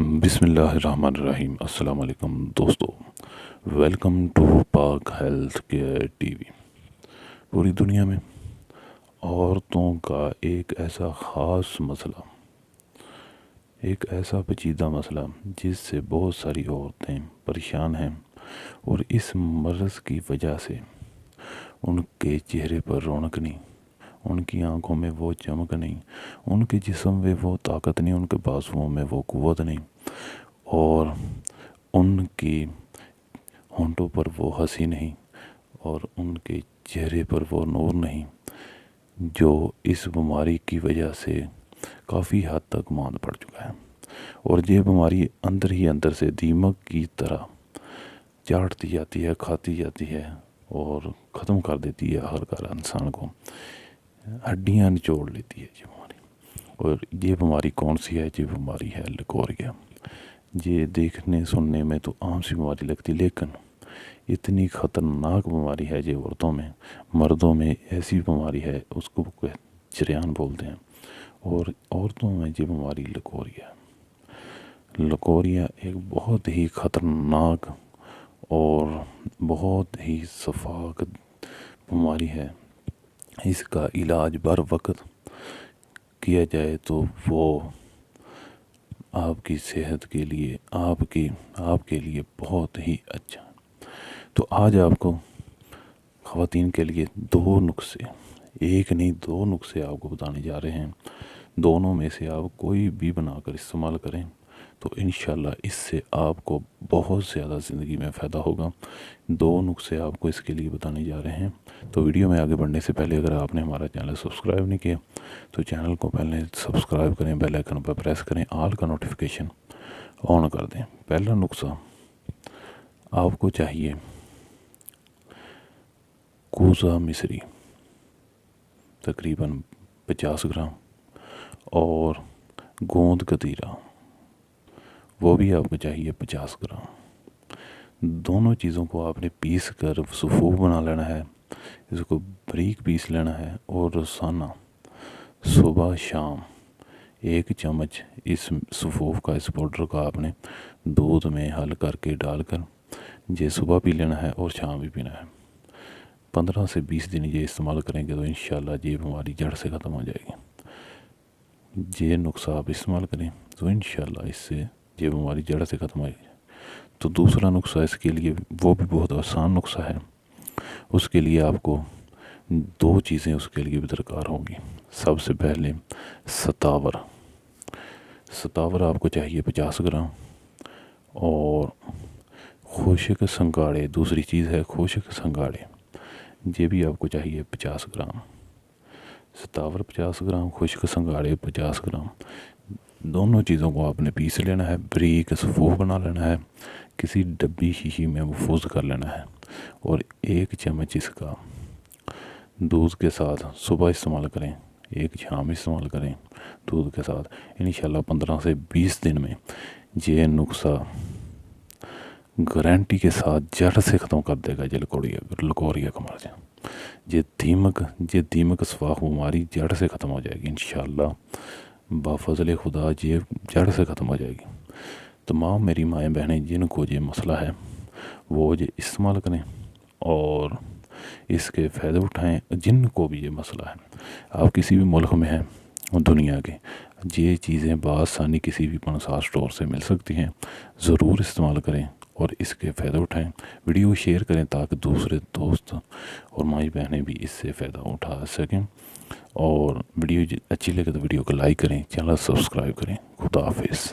بسم اللہ الرحمن الرحیم۔ السلام علیکم دوستو، ویلکم ٹو پاک ہیلتھ کیئر ٹی وی۔ پوری دنیا میں عورتوں کا ایک ایسا خاص مسئلہ، ایک ایسا پیچیدہ مسئلہ جس سے بہت ساری عورتیں پریشان ہیں، اور اس مرض کی وجہ سے ان کے چہرے پر رونق نہیں، ان کی آنکھوں میں وہ چمک نہیں، ان کے جسم میں وہ طاقت نہیں، ان کے بازوؤں میں وہ قوت نہیں، اور ان کی ہونٹوں پر وہ ہنسی نہیں، اور ان کے چہرے پر وہ نور نہیں، جو اس بیماری کی وجہ سے کافی حد تک ماند پڑ چکا ہے۔ اور یہ بیماری اندر ہی اندر سے دیمک کی طرح چاٹتی جاتی ہے، کھاتی جاتی ہے، اور ختم کر دیتی ہے ہر انسان کو، ہڈیاں نچوڑ لیتی ہے یہ بیماری۔ اور یہ بیماری کون سی ہے؟ یہ بیماری ہے لیکوریا۔ یہ دیکھنے سننے میں تو عام سی بیماری لگتی، لیکن اتنی خطرناک بیماری ہے یہ عورتوں میں، مردوں میں ایسی بیماری ہے اس کو چریان بولتے ہیں، اور عورتوں میں یہ بیماری لیکوریا ہے۔ لیکوریا ایک بہت ہی خطرناک اور بہت ہی شفاف بیماری ہے۔ اس کا علاج بر وقت کیا جائے تو وہ آپ کی صحت کے لیے، آپ کے لیے بہت ہی اچھا۔ تو آج آپ کو خواتین کے لیے دو نسخے، ایک نہیں دو نسخے آپ کو بتانے جا رہے ہیں۔ دونوں میں سے آپ کوئی بھی بنا کر استعمال کریں تو انشاءاللہ اس سے آپ کو بہت زیادہ زندگی میں فائدہ ہوگا۔ دو نسخے آپ کو اس کے لیے بتانے جا رہے ہیں۔ تو ویڈیو میں آگے بڑھنے سے پہلے اگر آپ نے ہمارا چینل سبسکرائب نہیں کیا تو چینل کو پہلے سبسکرائب کریں، بیل آئیکن پر پریس کریں، آل کا نوٹیفیکیشن آن کر دیں۔ پہلا نسخہ آپ کو چاہیے کوزہ مصری تقریباً 50 گرام، اور گوند کتیرا وہ بھی آپ کو چاہیے 50 گرام۔ دونوں چیزوں کو آپ نے پیس کر صفوف بنا لینا ہے، اس کو باریک پیس لینا ہے، اور روزانہ صبح شام 1 چمچ اس صفوف کا، اس پاؤڈر کا آپ نے دودھ میں حل کر کے ڈال کر یہ صبح پی لینا ہے اور شام بھی پینا ہے۔ 15 سے 20 دن یہ استعمال کریں گے تو انشاءاللہ یہ بیماری جڑ سے ختم ہو جائے گی۔ یہ نسخہ آپ استعمال کریں تو انشاءاللہ اس سے یہ بیماری جڑ سے ختم ہو جائے گی۔ تو دوسرا نسخہ اس کے لیے وہ بھی بہت آسان نسخہ ہے۔ اس کے لیے آپ کو دو چیزیں اس کے لیے بھی درکار ہوں گی۔ سب سے پہلے ستاور آپ کو چاہیے 50 گرام، اور خشک سنگاڑے دوسری چیز ہے، خشک سنگاڑے یہ بھی آپ کو چاہیے 50 گرام۔ ستاور 50 گرام، خشک سنگاڑے 50 گرام، دونوں چیزوں کو آپ نے پیس لینا ہے، باریک صفوف بنا لینا ہے، کسی ڈبی شیشی میں محفوظ کر لینا ہے، اور 1 چمچ اس کا دودھ کے ساتھ صبح استعمال کریں، 1 شام استعمال کریں دودھ کے ساتھ۔ انشاءاللہ 15 سے 20 دن میں یہ نسخہ گارنٹی کے ساتھ جڑ سے ختم کر دے گا یہ لیکوریا کا مرض۔ یہ دیمک اسفاق بیماری جڑ سے ختم ہو جائے گی انشاءاللہ، بفضل خدا یہ جڑ سے ختم ہو جائے گی۔ تمام میری مائیں بہنیں جن کو یہ مسئلہ ہے وہ یہ استعمال کریں اور اس کے فائدے اٹھائیں۔ جن کو بھی یہ مسئلہ ہے، آپ کسی بھی ملک میں ہیں دنیا کے، یہ چیزیں بآسانی کسی بھی پنسا اسٹور سے مل سکتی ہیں، ضرور استعمال کریں اور اس کے فائدہ اٹھائیں۔ ویڈیو شیئر کریں تاکہ دوسرے دوست اور مائی بہنیں بھی اس سے فائدہ اٹھا سکیں، اور ویڈیو اچھی لگے تو ویڈیو کو لائک کریں، چینل سبسکرائب کریں۔ خدا حافظ۔